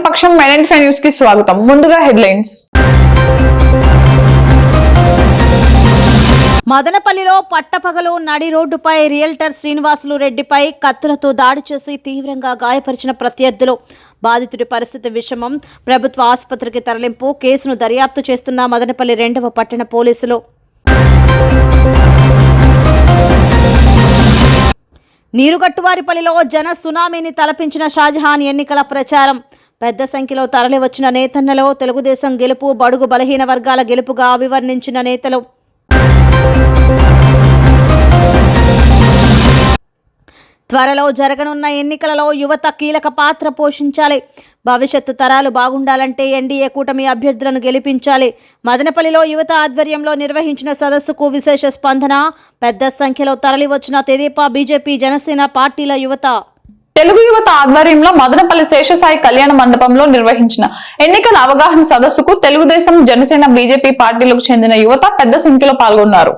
అఖిలపక్షం men news కి స్వాగతం. ముందుగా హెడ్లైన్స్. మదనపల్లిలో పట్టపగలు నడి రోడ్డుపై రియల్టర్ శ్రీనివాసులు రెడ్డిపై కత్తులతో దాడి చేసి తీవ్రంగా గాయపరిచిన ప్రత్యర్థులు. బాధితుడి పరిస్థితి విషమం. ప్రభుత్వ ఆసుపత్రికి తరలింపు. కేసును దర్యాప్తు చేస్తున్న మదనపల్లి 2వ పట్టణ పోలీసులు. నీరుగట్టువారిపల్లిలో జన సునామీని తలపించిన షాజహాన్ ఎన్నికల ప్రచారం. పెద్ద సంఖ్యలో తరలివచ్చిన నేతన్నలో తెలుగుదేశం గెలుపు, బడుగు బలహీన వర్గాల గెలుపుగా అభివర్ణించిన నేతలు. త్వరలో జరగనున్న ఎన్నికలలో యువత కీలక పాత్ర పోషించాలి. భవిష్యత్తు తరాలు బాగుండాలంటే ఎన్డీఏ కూటమి అభ్యర్థులను గెలిపించాలి. మదనపల్లిలో యువత ఆధ్వర్యంలో నిర్వహించిన సదస్సుకు విశేష స్పందన. పెద్ద సంఖ్యలో తరలివచ్చిన తెదేపా, బీజేపీ, జనసేన పార్టీల యువత. తెలుగు యువత ఆధ్వర్యంలో మదనపల్లి శేషసాయి కళ్యాణ మండపంలో నిర్వహించిన ఎన్నికల అవగాహన సదస్సుకు తెలుగుదేశం, జనసేన, బీజేపీ పార్టీలకు చెందిన యువత పెద్ద సంఖ్యలో పాల్గొన్నారు.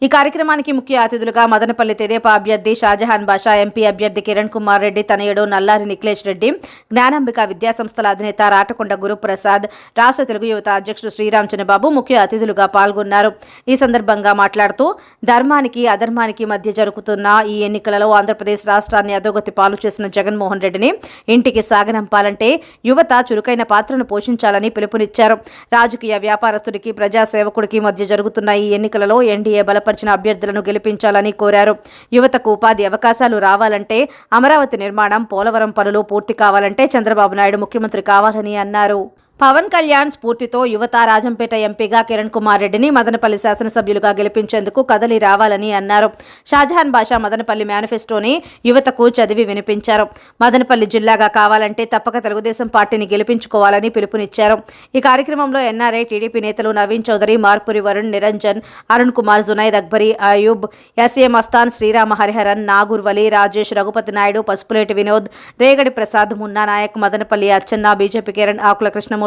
ఈ కార్యక్రమానికి ముఖ్య అతిథులుగా మదనపల్లి తెదేపా అభ్యర్థి షాజహాన్ బాషా, ఎంపీ అభ్యర్థి కిరణ్ కుమార్ రెడ్డి తనయుడు నల్లారి నిఖిలేష్ రెడ్డి, జ్ఞానాంబిక విద్యాసంస్థల అధినేత రాటకొండ గురుప్రసాద్, రాష్ట్ర తెలుగు యువత అధ్యక్షుడు శ్రీరామ్ చంద్రబాబు ముఖ్య అతిథులుగా పాల్గొన్నారు. ఈ సందర్భంగా మాట్లాడుతూ ధర్మానికి అధర్మానికి మధ్య జరుగుతున్న ఈ ఎన్నికలలో ఆంధ్రప్రదేశ్ రాష్ట్రాన్ని అధోగతి పాలు చేసిన జగన్మోహన్ రెడ్డిని ఇంటికి సాగనంపాలంటే యువత చురుకైన పాత్రను పోషించాలని పిలుపునిచ్చారు. రాజకీయ వ్యాపారస్తుడికి, ప్రజాసేవకుడికి మధ్య జరుగుతున్న ఈ ఎన్నికలలో ఎన్డీఏ బలపరిచిన అభ్యర్థులను గెలిపించాలని కోరారు. యువతకు ఉపాధి అవకాశాలు రావాలంటే, అమరావతి నిర్మాణం, పోలవరం పనులు పూర్తి కావాలంటే చంద్రబాబు నాయుడు ముఖ్యమంత్రి కావాలని అన్నారు. పవన్ కళ్యాణ్ స్ఫూర్తితో యువత రాజంపేట ఎంపీగా కిరణ్ కుమార్ రెడ్డిని మదనపల్లి శాసనసభ్యులుగా గెలిపించేందుకు కదలి రావాలని అన్నారు. షాజహాన్ బాషా మదనపల్లి మేనిఫెస్టోని యువతకు చదివి వినిపించారు. మదనపల్లి జిల్లాగా కావాలంటే తప్పక తెలుగుదేశం పార్టీని గెలిపించుకోవాలని పిలుపునిచ్చారు. ఈ కార్యక్రమంలో ఎన్ఆర్ఐ, టీడీపీ నేతలు నవీన్ చౌదరి, మార్పురి వరుణ్, నిరంజన్, అరుణ్ కుమార్, జునైద్ అక్బరీ, అయూబ్, ఎస్ఏ మస్తాన్, శ్రీరామ హరిహరన్, నాగూర్ వలి, రాజేష్, రఘుపతి నాయుడు, పసుపులేటి వినోద్, రేగడి ప్రసాద్, మున్నా నాయక్, మదనపల్లి అర్చన్న, బీజేపీ కిరణ్, ఆకుల కృష్ణమూర్తి,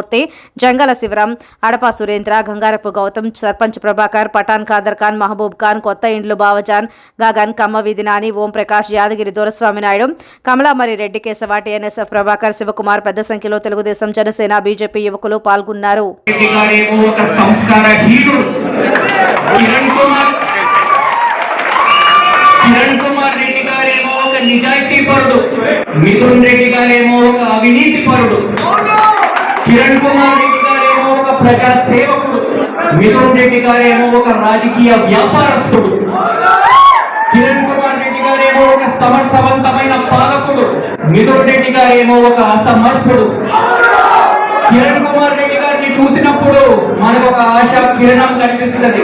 జంగల శివరాం, అడపా సురేంద్ర, గంగారపు గౌతమ్, సర్పంచ్ ప్రభాకర్, పఠాన్ ఖాదర్ ఖాన్, మహబూబ్ ఖాన్, కొత్త ఇండ్లు బావజాన్, గగన్, కమ్మవీధి నాని, ఓం ప్రకాష్, యాదగిరి దొరస్వామి నాయుడు, కమలామరి రెడ్డి, కేశవ, టీఎన్ఎస్ఎఫ్ ప్రభాకర్, శివకుమార్, పెద్ద సంఖ్యలో తెలుగుదేశం, జనసేన, బీజేపీ యువకులు పాల్గొన్నారు. మిథున్ రెడ్డి గారేమో ఒక అవినీతి పరుడు, కిరణ్ కుమార్ రెడ్డి గారేమో ఒక ప్రజా సేవకుడు, మిథున్ రెడ్డి గారేమో ఒక రాజకీయ వ్యాపారస్తుడు, కిరణ్ కుమార్ రెడ్డి గారేమో ఒక సమర్థవంతమైన పాలకుడు, మిథున్ రెడ్డి గారేమో ఒక అసమర్థుడు. కిరణ్ కుమార్ రెడ్డి గారిని చూసినప్పుడు మనకు ఒక ఆశ కిరణం కనిపిస్తుంది.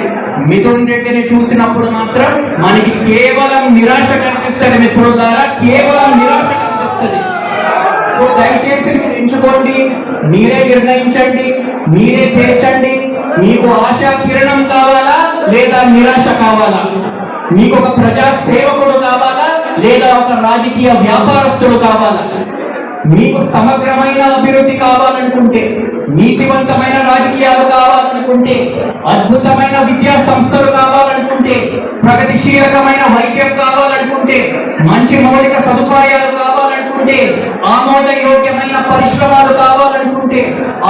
మిథున్ రెడ్డిని చూసినప్పుడు మాత్రం మనకి కేవలం నిరాశ కనిపిస్తుంది. మిత్రులారా, కేవలం నిరాశ కనిపిస్తుంది. సో దయచేసి మీరు ఎంచుకోండి, మీరే నిర్ణయించండి, మీరే తేల్చండి. మీకు ఆశా కిరణం కావాలా లేదా నిరాశ కావాలా? మీకు ఒక ప్రజా సేవకుడు కావాలా లేదా ఒక రాజకీయ వ్యాపారస్తుడు కావాలా? మీకు సమగ్రమైన అభివృద్ధి కావాలనుకుంటే, నీతివంతమైన రాజకీయాలు కావాలనుకుంటే, అద్భుతమైన విద్యా సంస్థలు కావాలనుకుంటే, ప్రగతిశీలకమైన వైద్యం కావాలనుకుంటే, మంచి మౌలిక సదుపాయాలు కావాలనుకుంటే, ఆమోదయోగ్యమైన పరిశ్రమలు కావాలనుకుంటే,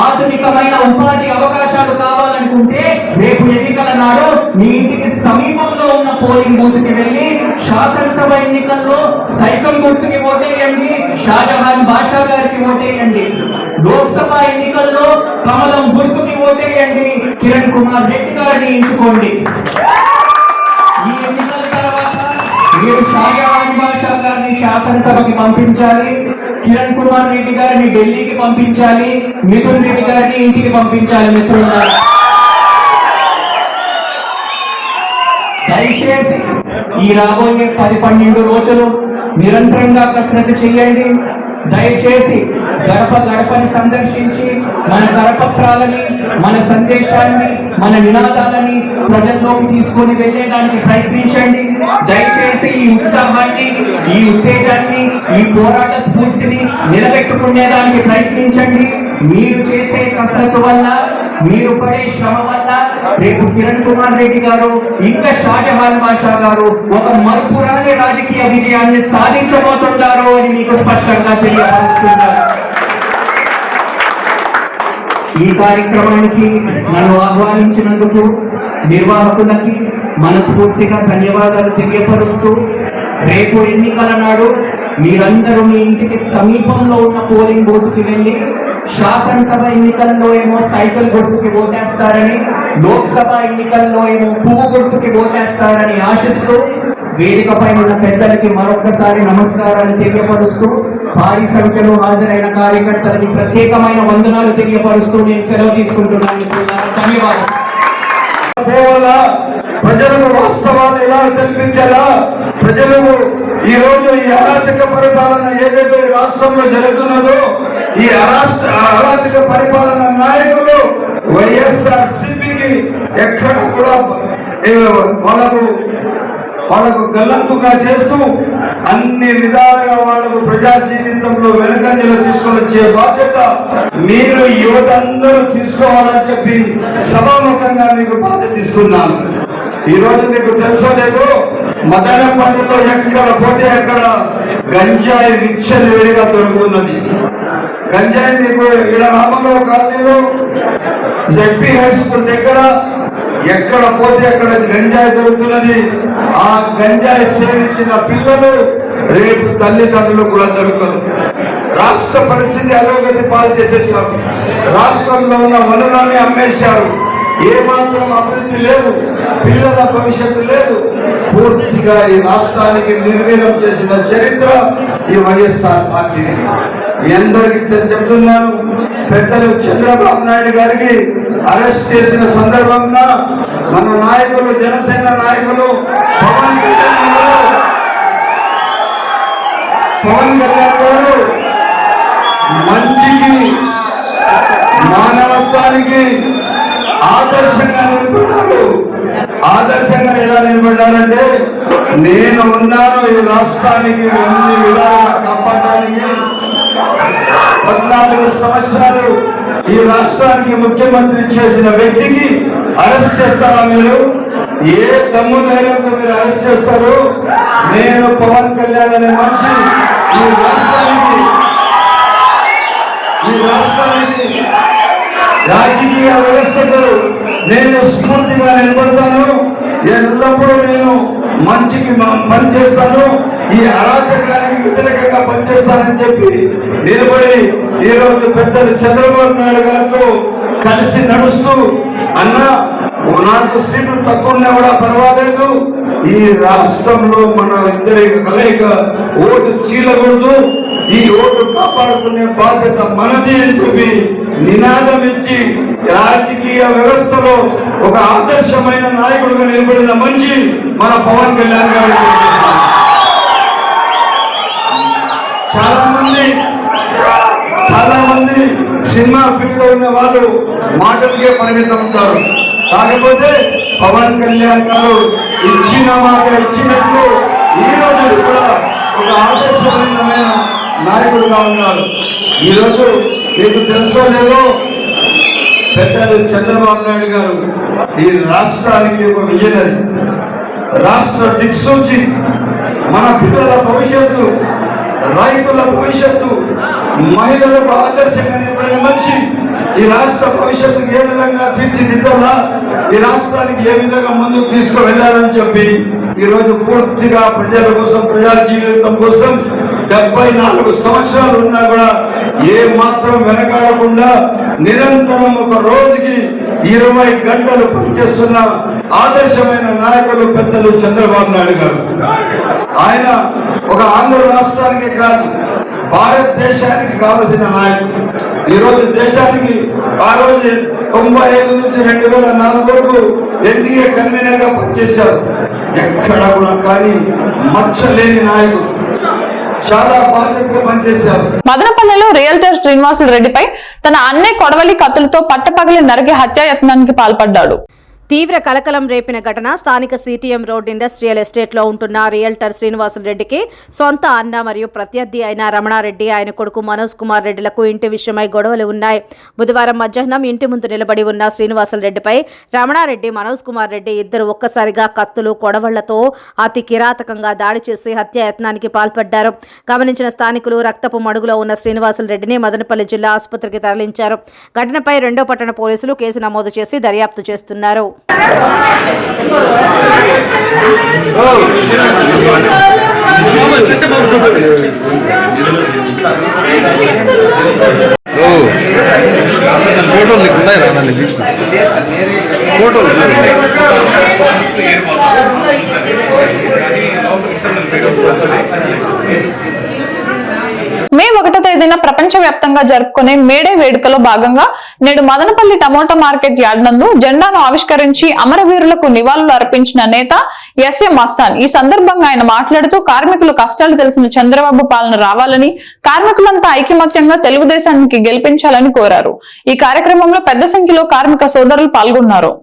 ఆధునికమైన ఉపాధి అవకాశాలు కావాలనుకుంటే, రేపు ఎన్నికల నాడు మీ ఇంటికి సమీపంలో ఉన్న పోలింగ్ బూత్ కి వెళ్ళి శాసనసభ ఎన్నికల్లో సైకిల్ గుర్తుకి ఓటేయండి, షాజహాన్ బాషా గారికి ఓటేయండి. లోక్సభ ఎన్నికల్లో కమలం గుర్తుకి ఓటేయండి, కిరణ్ కుమార్ రెడ్డి గారిని ఎంచుకోండి. ఈ ఎన్నికల తర్వాత మీరు షాజహాన్ బాషా గారిని శాసనసభకి పంపించాలి, కిరణ్ కుమార్ రెడ్డి గారిని ఢిల్లీకి పంపించాలి, మిథున్ రెడ్డి గారిని ఇంటికి పంపించాలి. మిత్రులారా, దయచేసి ఈ రాబోయే 10-12 రోజులు నిరంతరంగా కసరత్తు చేయండి. దయచేసి గడప గడపని సందర్శించి మన కరపత్రాలని, మన సందేశాన్ని, మన నినాదాలని ప్రజల్లోకి తీసుకొని వెళ్ళేదానికి ప్రయత్నించండి. దయచేసి ఈ ఉత్సాహాన్ని, ఈ ఉత్తేజాన్ని, ఈ పోరాట స్ఫూర్తిని నిలబెట్టుకునేదానికి ప్రయత్నించండి. మీరు చేసే కసరత్తు వల్ల, మీరు పడే శ్రమ వల్ల రేపు కిరణ్ కుమార్ రెడ్డి గారు ఇంకా షాజహాన్ బాషా గారు ఒక మరుపురాని రాజకీయ విజయాన్ని సాధించబోతున్నారు అని మీకు స్పష్టంగా తెలియపరుస్తున్నారు. ఈ కార్యక్రమానికి నన్ను ఆహ్వానించినందుకు నిర్వాహకులకి మనస్ఫూర్తిగా ధన్యవాదాలు తెలియపరుస్తూ రేపు ఎన్నికల నాడు మీరందరూ మీ ఇంటికి సమీపంలో ఉన్న పోలింగ్ బూత్కి వెళ్ళి శాసనసభ ఎన్నికల్లో ఏమో సైకిల్ గుర్తుకి ఓటేస్తారని, లోక్సభ ఎన్నికల్లో ఏమో పువ్వు గుర్తుకి ఓటేస్తారని ఆశిస్తూ వేదికపై ఉన్న పెద్దలకి మరొక్కసారి నమస్కారాలు తెలియపరుస్తూ భారీ సంఖ్యలో హాజరైన కార్యకర్తలకి ప్రత్యేకమైన వందనాలు తెలియపరుస్తూ నేను సెలవు తీసుకుంటున్నాను. ధన్యవాదాలు. ప్రజలకు వాస్తవాలు ఎలా తెలిపించాలా, ప్రజలకు ఈ రోజు ఈ అరాచక పరిపాలన ఏదైతే ఈ రాష్ట్రంలో జరుగుతున్నదో ఈ అరాచక పరిపాలన నాయకులు వైఎస్ఆర్సీపీకి ఎక్కడ కూడా వాళ్ళకు గల్లంతుగా చేస్తూ అన్ని విధాలుగా వాళ్ళకు ప్రజా జీవితంలో వెనుకంజలు తీసుకొని వచ్చే బాధ్యత మీరు యువత అందరూ తీసుకోవాలని చెప్పి సభాముఖంగా మీకు బాధ్యత ఇస్తున్నాను. ఈ రోజు మీకు తెలుసో లేదు, మదనపల్లిలో ఎక్కడ పోతే అక్కడ గంజాయి విచ్చలవిడిగా దొరుకుతున్నది. గంజాయి మీకు ఇక్కడ రామారావు కాలనీలో జెడ్పీ హై స్కూల్ దగ్గర ఎక్కడ పోతే అక్కడ గంజాయి దొరుకుతున్నది. ఆ గంజాయి సేవించిన పిల్లలు రేపు తల్లిదండ్రులు కూడా దొరకరు. రాష్ట్ర పరిస్థితి అధోగతి పాలు చేసేసారు. రాష్ట్రంలో ఉన్న వనరులన్నీ అమ్మేశారు. ఏమాత్రం అభివృద్ధి లేదు, పిల్లల భవిష్యత్తు లేదు. పూర్తిగా ఈ రాష్ట్రానికి నిర్వీర్యం చేసిన చరిత్ర ఈ వైఎస్ఆర్ పార్టీ. మీ అందరికీ చెప్తున్నాను, పెద్దలు చంద్రబాబు నాయుడు గారికి అరెస్ట్ చేసిన సందర్భంగా మన నాయకులు, జనసేన నాయకులు పవన్ కళ్యాణ్ గారు మంచికి, మానవత్వానికి ఆదర్శంగా నిలబడ్డారు. ఆదర్శంగా ఎలా నిలబడ్డారంటే, నేను ఉన్నాను ఈ రాష్ట్రానికి అన్ని విధాలుగా కాపాడడానికి. 14 సంవత్సరాలు ఈ రాష్ట్రానికి ముఖ్యమంత్రి చేసిన వ్యక్తికి అరెస్ట్ చేస్తారా మీరు? ఏ దమ్ము ధైర్యంతో మీరు అరెస్ట్ చేస్తారు? నేను పవన్ కళ్యాణ్ అనే మనిషి ఈ రాష్ట్రానికి రాజకీయ వ్యవస్థకు నేను స్ఫూర్తిగా నిలబడతాను. ఎల్లప్పుడూ నేను మంచికి పనిచేస్తాను, ఈ అరాచకానికి వ్యతిరేకంగా పనిచేస్తానని చెప్పి నిలబడి ఈ రోజు పెద్దలు చంద్రబాబు నాయుడు గారితో కలిసి నడుస్తూ, అన్న నాకు సీట్లు తక్కువ ఉన్నా కూడా పర్వాలేదు, ఈ రాష్ట్రంలో మన ఇద్దరి కలయిక ఓటు చీలకూడదు, ఈ ఓటు కాపాడుకునే బాధ్యత మనది అని చెప్పి నినాదం ఇచ్చి రాజకీయ వ్యవస్థలో ఒక ఆదర్శమైన నాయకుడిగా నిలబడిన మనిషి మన పవన్ కళ్యాణ్ గారు. చాలా మంది సినిమా ఫీల్డ్ లో ఉన్న వాళ్ళు మాటలకే పరిమితం ఉంటారు. కాకపోతే పవన్ కళ్యాణ్ గారు ఇచ్చిన మాట ఇచ్చినట్లు ఈ రోజు కూడా ఒక ఆదర్శమైన నాయకుడుగా ఉన్నారు. ఈరోజు మీకు తెలుసుకోలేదో, పెద్దలు చంద్రబాబు నాయుడు గారు ఈ రాష్ట్రానికి ఒక విజనరీ, రాష్ట్ర దిక్సూచి, మన పిల్లల భవిష్యత్తు, రైతుల భవిష్యత్తు, మహిళలకు ఆదర్శంగా నిలబడిన మనిషి. ఈ రాష్ట్ర భవిష్యత్తుకు ఏ విధంగా తీర్చిదిద్దాలా, ఈ రాష్ట్రానికి ఏ విధంగా ముందుకు తీసుకువెళ్ళాలని చెప్పి ఈరోజు పూర్తిగా ప్రజల కోసం, ప్రజా జీవితం కోసం 74 సంవత్సరాలు ఉన్నా కూడా ఏ మాత్రం వెనకాడకుండా నిరంతరం ఒక రోజుకి 20 గంటలు పనిచేస్తున్న ఆదర్శమైన నాయకులు పెద్దలు చంద్రబాబు నాయుడు గారు. ఆయన ఒక ఆంధ్ర రాష్ట్రానికి కాదు, భారతదేశానికి కావలసిన నాయకుడు. ఈరోజు దేశానికి ఆ రోజు 95 నుంచి 2004 వరకు ఎన్డీఏ కన్వీనర్ గా పనిచేశారు. ఎక్కడ కూడా కానీ మచ్చలేని నాయకుడు, చాలా బాధ్యతగా పనిచేశారు. మదనపల్లెలో రియల్టర్ శ్రీనివాసులు రెడ్డిపై తన అన్నే కొడవలి కత్తులతో పట్టపగలి నరికి హత్యాయత్నానికి పాల్పడ్డాడు. తీవ్ర కలకలం రేపిన ఘటన స్థానిక సిటిఎం రోడ్ ఇండస్ట్రియల్ ఎస్టేట్లో ఉంటున్న రియల్టర్ శ్రీనివాసులరెడ్డికి సొంత అన్న మరియు ప్రత్యర్థి అయిన రమణారెడ్డి ఆయన కొడుకు మనోజ్ కుమార్ రెడ్డిలకు ఇంటి విషయమై గొడవలు ఉన్నాయి. బుధవారం మధ్యాహ్నం ఇంటి ముందు నిలబడి ఉన్న శ్రీనివాసులరెడ్డిపై రమణారెడ్డి, మనోజ్ కుమార్ రెడ్డి ఇద్దరు ఒక్కసారిగా కత్తులు, కొడవళ్లతో అతి కిరాతకంగా దాడి చేసి హత్యాయత్నానికి పాల్పడ్డారు. గమనించిన స్థానికులు రక్తపు మడుగులో ఉన్న శ్రీనివాసులరెడ్డిని మదనపల్లి జిల్లా ఆసుపత్రికి తరలించారు. ఘటనపై 2వ పట్టణ పోలీసులు కేసు నమోదు చేసి దర్యాప్తు చేస్తున్నారు. ఫోటోలు ఉన్నాయి రా ఫోటోలు మే 1వ తేదీన ప్రపంచవ్యాప్తంగా జరుపుకునే మేడే వేడుకలో భాగంగా నేడు మదనపల్లి టమోటా మార్కెట్ యార్డ్ నందు జెండాను ఆవిష్కరించి అమరవీరులకు నివాళులు అర్పించిన నేత ఎస్ఎం మస్తాన్. ఈ సందర్భంగా ఆయన మాట్లాడుతూ కార్మికులు కష్టాలు తెలిసిన చంద్రబాబు పాలన రావాలని, కార్మికులంతా ఐకమత్యంగా తెలుగుదేశానికి గెలిపించాలని కోరారు. ఈ కార్యక్రమంలో పెద్ద సంఖ్యలో కార్మిక సోదరులు పాల్గొన్నారు.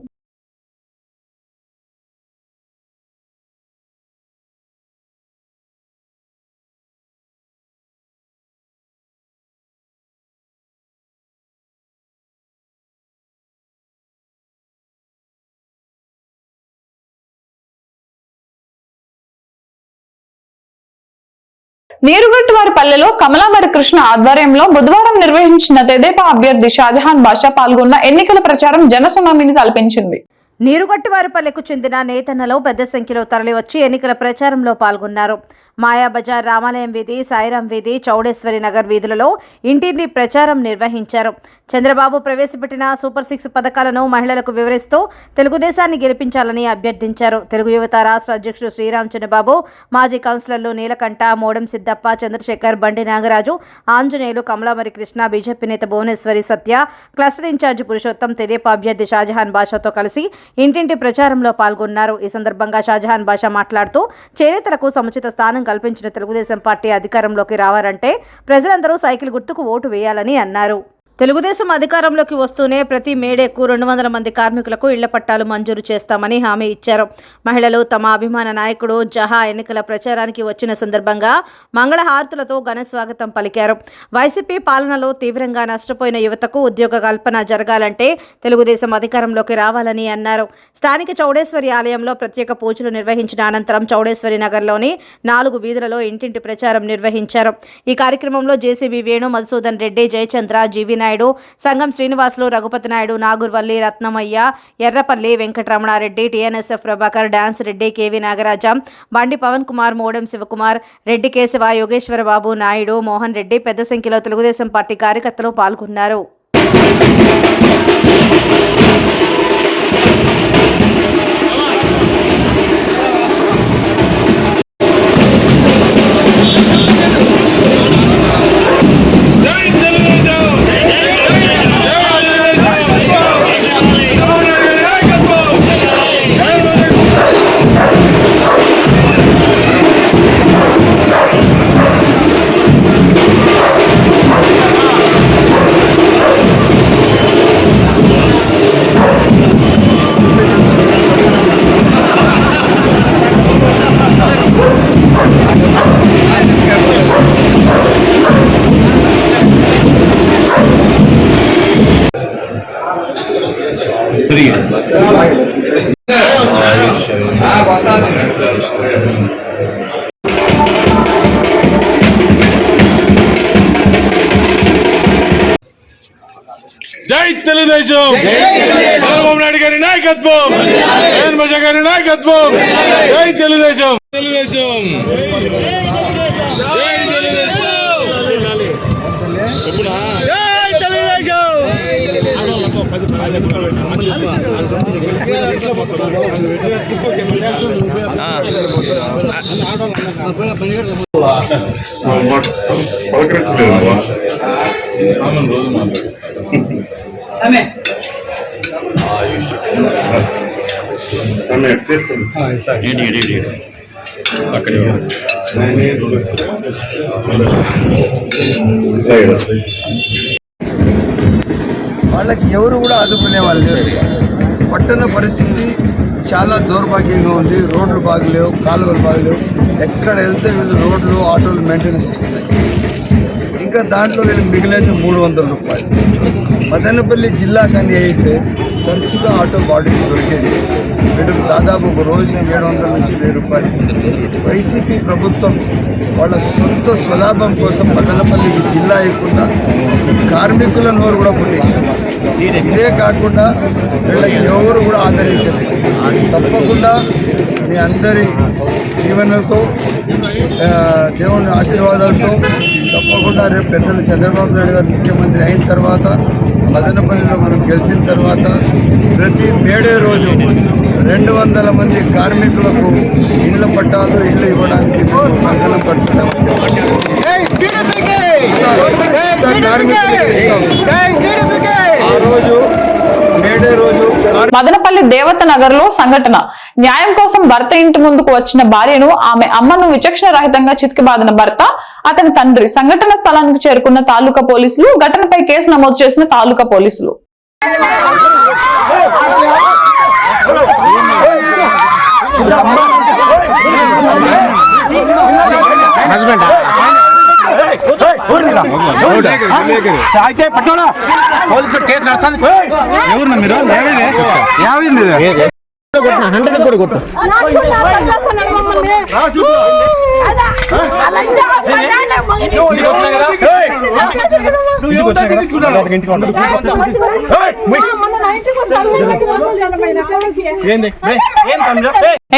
నీరుగట్టువారిపల్లెలో కమలావరి కృష్ణ ఆధ్వర్యంలో బుధవారం నిర్వహించిన తెదేపా అభ్యర్థి షాజహాన్ బాషా పాల్గొన్న ఎన్నికల ప్రచారం జనసునామీని తలపించింది. నీరుగట్టువారిపల్లెకు చెందిన నేతన్నలో పెద్ద సంఖ్యలో తరలివచ్చి ఎన్నికల ప్రచారంలో పాల్గొన్నారు. మాయాబజార్, రామాలయం వీధి, సాయిరాం వీధి, చౌడేశ్వరి నగర్ వీధులలో ఇంటింటి ప్రచారం నిర్వహించారు. చంద్రబాబు ప్రవేశపెట్టిన సూపర్ 6 పథకాలను మహిళలకు వివరిస్తూ తెలుగుదేశాన్ని గెలిపించాలని అభ్యర్థించారు. తెలుగు యువత రాష్ట్ర అధ్యక్షుడు శ్రీరామ్ చంద్రబాబు, మాజీ కౌన్సిలర్లు నీలకంఠ, మోడం సిద్దప్ప, చంద్రశేఖర్, బండి నాగరాజు, ఆంజనేయులు, కమలామరి కృష్ణ, బీజేపీ నేత భువనేశ్వరి సత్య, క్లస్టర్ ఇన్ఛార్జి పురుషోత్తం, తెదేపా అభ్యర్థి షాజహాన్ బాషాతో కలిసి ఇంటింటి ప్రచారంలో పాల్గొన్నారు. ఈ సందర్భంగా షాజహాన్ బాషా మాట్లాడుతూ చేనేతలకు సముచిత స్థానం కల్పించిన తెలుగుదేశం పార్టీ అధికారంలోకి రావాలంటే ప్రజలందరూ సైకిల్ గుర్తుకు ఓటు వేయాలని అన్నారు. తెలుగుదేశం అధికారంలోకి వస్తూనే ప్రతి మేడేకు 200 మంది కార్మికులకు ఇళ్ల పట్టాలు మంజూరు చేస్తామని హామీ ఇచ్చారు. మహిళలు తమ అభిమాన నాయకుడు జహా ఎన్నికల ప్రచారానికి వచ్చిన సందర్భంగా మంగళహారతులతో ఘన స్వాగతం పలికారు. వైసీపీ పాలనలో తీవ్రంగా నష్టపోయిన యువతకు ఉద్యోగ కల్పన జరగాలంటే తెలుగుదేశం అధికారంలోకి రావాలని అన్నారు. స్థానిక చౌడేశ్వరి ఆలయంలో ప్రత్యేక పూజలు నిర్వహించిన అనంతరం చౌడేశ్వరి నగర్లోని 4 వీధులలో ఇంటింటి ప్రచారం నిర్వహించారు. ఈ కార్యక్రమంలో JCB Venu, Madhusudan Reddy, Jayachandra, GV Naidu, Sangam Srinivasulu, Raghupathi Naidu, Nagurvalli, Ratnamayya, Errapalli, Venkataramana Reddy, TNSF Prabhakar, dance Reddy, KV Nagaraja, Bandi Pavan Kumar, మోడం Shivakumar Reddy, Keshava, Yogeshwara బాబు నాయుడు, మోహన్ రెడ్డి పెద్ద సంఖ్యలో తెలుగుదేశం పార్టీ కార్యకర్తలు పాల్గొన్నారు. జై తెలుగుదేశం, చంద్రబాబు నాయుడు గారి నాయకత్వం, జగన్ బాషా గారి నాయకత్వం. జై తెలుగుదేశం, తెలుగుదేశం, జై తెలుగుదేశం, చెప్పునా జై తెలుగుదేశం. రోజు వాళ్ళకి ఎవరు కూడా ఆదుకునే వాళ్ళు. పట్టణ పరిస్థితి చాలా దౌర్భాగ్యంగా ఉంది. రోడ్లు బాగలేవు, కాలువలు బాగలేవు. ఎక్కడ వెళ్తే వీళ్ళు రోడ్లు ఆటోలు మెయింటెనెన్స్ వస్తున్నాయి. ఇంకా దాంట్లో వీళ్ళు మిగిలేదు 300 రూపాయలు. మదనపల్లి జిల్లా కానీ అయితే తరచుగా ఆటో బాడీకి దొరికేది. వీళ్ళకి దాదాపు ఒక రోజుకి 700 నుంచి 1000 రూపాయలు. వైసీపీ ప్రభుత్వం వాళ్ళ సొంత స్వలాభం కోసం మదనపల్లికి జిల్లా ఇవ్వకుండా కార్మికుల నోరు కూడా కొట్టేశారు. ఇదే కాకుండా వీళ్ళకి ఎవరు కూడా ఆదరించలేదు. తప్పకుండా మీ అందరి దీవెనలతో, దేవుని ఆశీర్వాదాలతో తప్పకుండా రేపు పెద్దలు చంద్రబాబు నాయుడు గారు ముఖ్యమంత్రి అయిన తర్వాత, మదనపల్లిలో మనం గెలిచిన తర్వాత ప్రతి మేడే రోజు 200 మంది కార్మికులకు ఇళ్ల పట్టాలు, ఇళ్ళు ఇవ్వడానికి కంకణం కట్టుకుంటాం. ఆ రోజు మేడే రోజు మదనపల్లి దేవత నగర్ లో సంఘటన. న్యాయం కోసం భర్త ఇంటి ముందుకు వచ్చిన భార్యను, ఆమె అమ్మను విచక్షణ రహితంగా చితికిబాదిన భర్త, అతని తండ్రి. సంఘటన స్థలానికి చేరుకున్న తాలూకా పోలీసులు, ఘటనపై కేసు నమోదు చేసిన తాలూకా పోలీసులు. అయితే పట్టోడా పోలీసు కేసు నడుస్తుంది. ఎవరు మీరు 100 కూడా కొట్టు.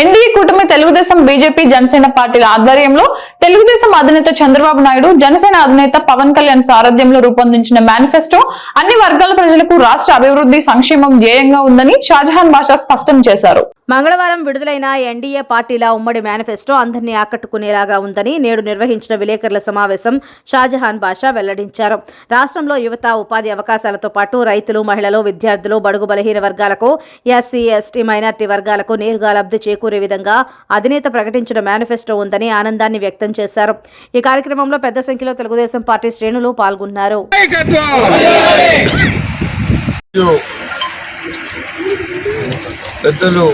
ఎన్డీఏ కూటమి తెలుగుదేశం, బీజేపీ, జనసేన పార్టీల ఆధ్వర్యంలో తెలుగుదేశం అధినేత చంద్రబాబు నాయుడు, జనసేన అధినేత పవన్ కళ్యాణ్ సారథ్యంలో రూపొందించిన మేనిఫెస్టో అన్ని వర్గాల ప్రజలకు రాష్ట్ర అభివృద్ధి, సంక్షేమం ధ్యేయంగా ఉందని షాజహాన్ బాషా స్పష్టం చేశారు. మంగళవారం విడుదలైన ఎన్డీఏ పార్టీల ఉమ్మడి మేనిఫెస్టో అందరినీ ఆకట్టుకునేలాగా ఉందని నేడు నిర్వహించిన విలేకరుల సమావేశం షాజహాన్ బాషా వెల్లడించారు. రాష్ట్రంలో యువత ఉపాధి అవకాశాలతో పాటు రైతులు, మహిళలు, విద్యార్థులు, బడుగు బలహీన వర్గాలకు, ఎస్సీ, ఎస్టీ, మైనార్టీ వర్గాలకు నేరుగా లబ్ధి చేకూరే విధంగా అధినేత ప్రకటించిన మేనిఫెస్టో ఉందని ఆనందాన్ని వ్యక్తం చేశారు. ఈ కార్యక్రమంలో పెద్ద సంఖ్యలో తెలుగుదేశం పార్టీ శ్రేణులు పాల్గొన్నారు. పెద్దలు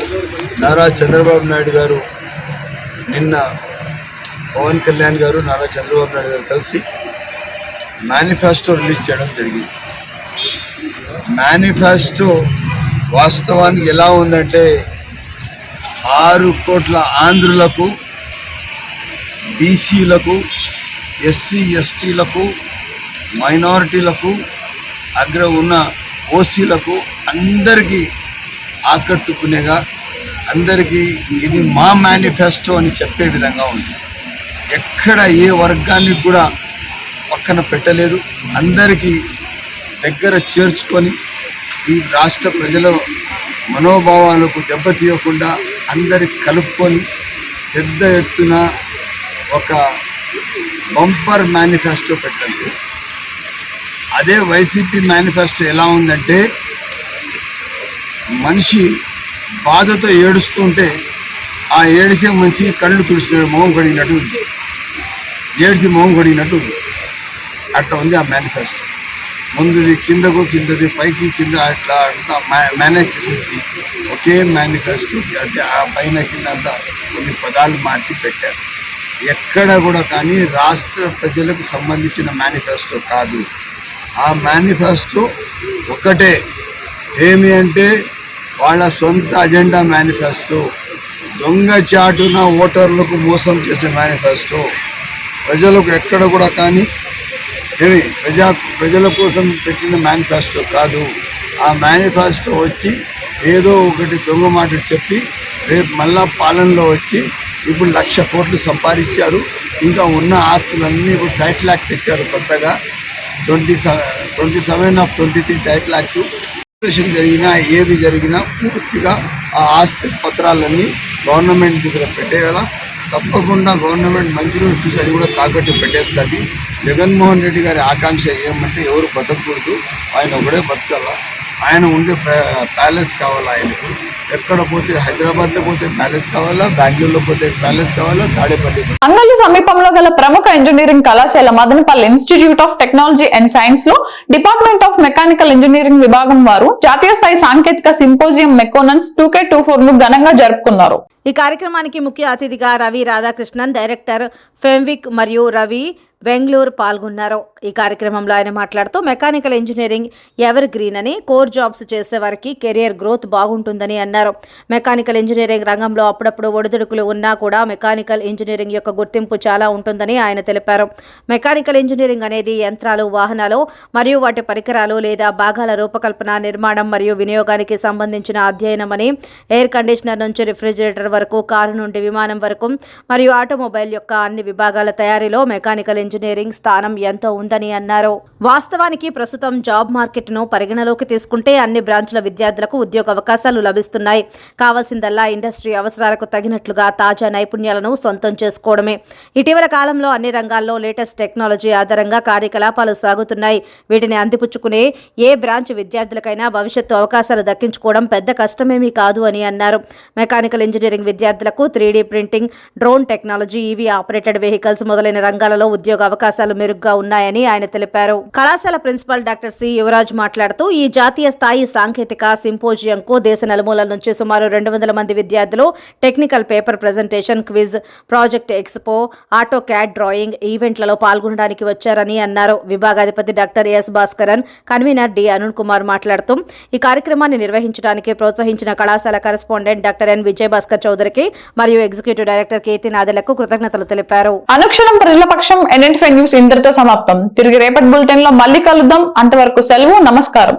నారా చంద్రబాబు నాయుడు గారు నిన్న పవన్ కళ్యాణ్ గారు, నారా చంద్రబాబు నాయుడు గారు కలిసి మేనిఫెస్టో రిలీజ్ చేయడం జరిగింది. మేనిఫెస్టో వాస్తవానికి ఎలా ఉందంటే 6 కోట్ల ఆంధ్రులకు, బీసీలకు, ఎస్సీ ఎస్టీలకు, మైనారిటీలకు, అగ్ర ఉన్న ఓసీలకు అందరికీ ఆకట్టుకునేగా, అందరికీ ఇది మా మేనిఫెస్టో అని చెప్పే విధంగా ఉంది. ఎక్కడ ఏ వర్గానికి కూడా పక్కన పెట్టలేదు. అందరికీ దగ్గర చేర్చుకొని ఈ రాష్ట్ర ప్రజల మనోభావాలకు దెబ్బతీయకుండా అందరికి కలుపుకొని పెద్ద ఎత్తున ఒక బంపర్ మేనిఫెస్టో పెట్టండి. అదే వైసీపీ మేనిఫెస్టో ఎలా ఉందంటే, మనిషి బాధతో ఏడుస్తుంటే ఆ ఏడిసే మనిషి కళ్ళు తుడిచిన మొహం కడిగినట్టు ఉంది, ఏడిసి మొహం కడిగినట్టు ఉంది. అట్లా ఉంది ఆ మేనిఫెస్టో. ముందుది కిందకు, కిందది పైకి, కింద అట్లా అంతా మేనేజ్ చేసేసి ఒకే మేనిఫెస్టో ఆ పైన కింద అంతా కొన్ని పదాలు మార్చి పెట్టారు. ఎక్కడ కూడా కానీ రాష్ట్ర ప్రజలకు సంబంధించిన మేనిఫెస్టో కాదు. ఆ మేనిఫెస్టో ఒకటే, ఏమి అంటే వాళ్ళ సొంత అజెండా మేనిఫెస్టో, దొంగచాటున ఓటర్లకు మోసం చేసే మేనిఫెస్టో. ప్రజలకు ఎక్కడ కూడా కానీ ప్రజల కోసం పెట్టిన మేనిఫెస్టో కాదు. ఆ మేనిఫెస్టో వచ్చి ఏదో ఒకటి దొంగ మాటలు చెప్పి రేపు మళ్ళా పాలనలో వచ్చి ఇప్పుడు 1,00,000 కోట్లు సంపాదించారు. ఇంకా ఉన్న ఆస్తులన్నీ ఇప్పుడు టైటిల్ యాక్ట్ తెచ్చారు కొత్తగా. 27/23 టైటిల్ యాక్ట్ జరిగినా ఏవి జరిగినా పూర్తిగా ఆ ఆస్తి పత్రాలన్నీ గవర్నమెంట్ దగ్గర పెట్టేయాల. తప్పకుండా గవర్నమెంట్ మంచి రోజు చూసి అది కూడా తాకట్టు పెట్టేస్తుంది. జగన్మోహన్ రెడ్డి గారి ఆకాంక్ష ఏమంటే ఎవరు బతకూడదు, ఆయన ఒకడే బతకాల. ఆయన ఉండే ప్యాలెస్ కావాలా ఆయనకు. ఎక్కడ పోతే హైదరాబాద్లో పోతే ప్యాలెస్ కావాలా, బెంగళూరులో పోతే ప్యాలెస్ కావాలా, తాడేపల్లి. అంగళ్ళు సమీపంలో గల ప్రముఖ ఇంజనీరింగ్ కళాశాల Madanapalle institute of technology and science లో డిపార్ట్మెంట్ ఆఫ్ మెకానికల్ ఇంజనీరింగ్ విభాగం వారు జాతీయ స్థాయి సాంకేతిక సింపోజియం మెకోనన్స్ 2K24 ను ఘనంగా జరుపుకున్నారు. ఈ కార్యక్రమానికి ముఖ్య అతిథిగా రవి రాధాకృష్ణన్, డైరెక్టర్ ఫెమ్విక్ మరియు రవి బెంగళూరు పాల్గొన్నారు. ఈ కార్యక్రమంలో ఆయన మాట్లాడుతూ మెకానికల్ ఇంజనీరింగ్ ఎవర్ గ్రీన్ అని, కోర్ జాబ్స్ చేసే వారికి కెరియర్ గ్రోత్ బాగుంటుందని అన్నారు. మెకానికల్ ఇంజనీరింగ్ రంగంలో అప్పుడప్పుడు ఒడిదుడుకులు ఉన్నా కూడా మెకానికల్ ఇంజనీరింగ్ యొక్క గుర్తింపు చాలా ఉంటుందని ఆయన తెలిపారు. మెకానికల్ ఇంజనీరింగ్ అనేది యంత్రాలు, వాహనాలు మరియు వాటి పరికరాలు లేదా భాగాల రూపకల్పన, నిర్మాణం మరియు వినియోగానికి సంబంధించిన అధ్యయనమని, ఎయిర్ కండిషనర్ నుంచి రిఫ్రిజిరేటర్ వరకు, కారు నుండి విమానం వరకు మరియు ఆటోమొబైల్ యొక్క అన్ని విభాగాల తయారీలో మెకానికల్ ఇంజనీరింగ్ స్థానం ఎంతో ఉందని అన్నారు. వాస్తవానికి ప్రస్తుతం జాబ్ మార్కెట్ను పరిగణలోకి తీసుకుంటే అన్ని బ్రాంచ్ల విద్యార్థులకు ఉద్యోగ అవకాశాలు లభిస్తున్నాయి. కావాల్సిందల్లా ఇండస్ట్రీ అవసరాలకు తగినట్లుగా తాజా నైపుణ్యాలను సొంతం చేసుకోవడమే. ఇటీవల కాలంలో అన్ని రంగాల్లో లేటెస్ట్ టెక్నాలజీ ఆధారంగా కార్యకలాపాలు సాగుతున్నాయి. వీటిని అందిపుచ్చుకునే ఏ బ్రాంచ్ విద్యార్థులకైనా భవిష్యత్తు అవకాశాలు దక్కించుకోవడం పెద్ద కష్టమేమీ కాదు అని అన్నారు. మెకానికల్ ఇంజనీరింగ్ విద్యార్థులకు 3D printing, drone technology, EV operated vehicles మొదలైన రంగాలలో ఉద్యోగ అవకాశాలు మెరుగ్గా ఉన్నాయని ఆయన తెలిపారు. కళాశాల ప్రిన్సిపల్ డాక్టర్ సి యువరాజ్ మాట్లాడుతూ ఈ జాతీయ స్థాయి సాంకేతిక సింపోజియంకు దేశ నలుమూలల నుంచి సుమారు 200 మంది విద్యార్థులు technical paper presentation, quiz, project expo, auto cad drawing ఈవెంట్లలో పాల్గొనడానికి వచ్చారని అన్నారు. విభాగాధిపతి doctor S Bhaskaran, convener D Arun Kumar మాట్లాడుతూ ఈ కార్యక్రమాన్ని నిర్వహించడానికి ప్రోత్సహించిన కళాశాల correspondent doctor N Vijay Bhaskar చౌదరికి మరియు ఎగ్జిక్యూటివ్ డైరెక్టర్ కేతి నాదెలకు కృతజ్ఞతలు తెలిపారు. అనుక్షణం ప్రజల పక్షం NN5 న్యూస్ ఇంతటితో సమాప్తం. తిరిగి రేపటి బులెటిన్ లో మళ్ళీ కలుద్దాం. అంతవరకు సెలవు, నమస్కారం.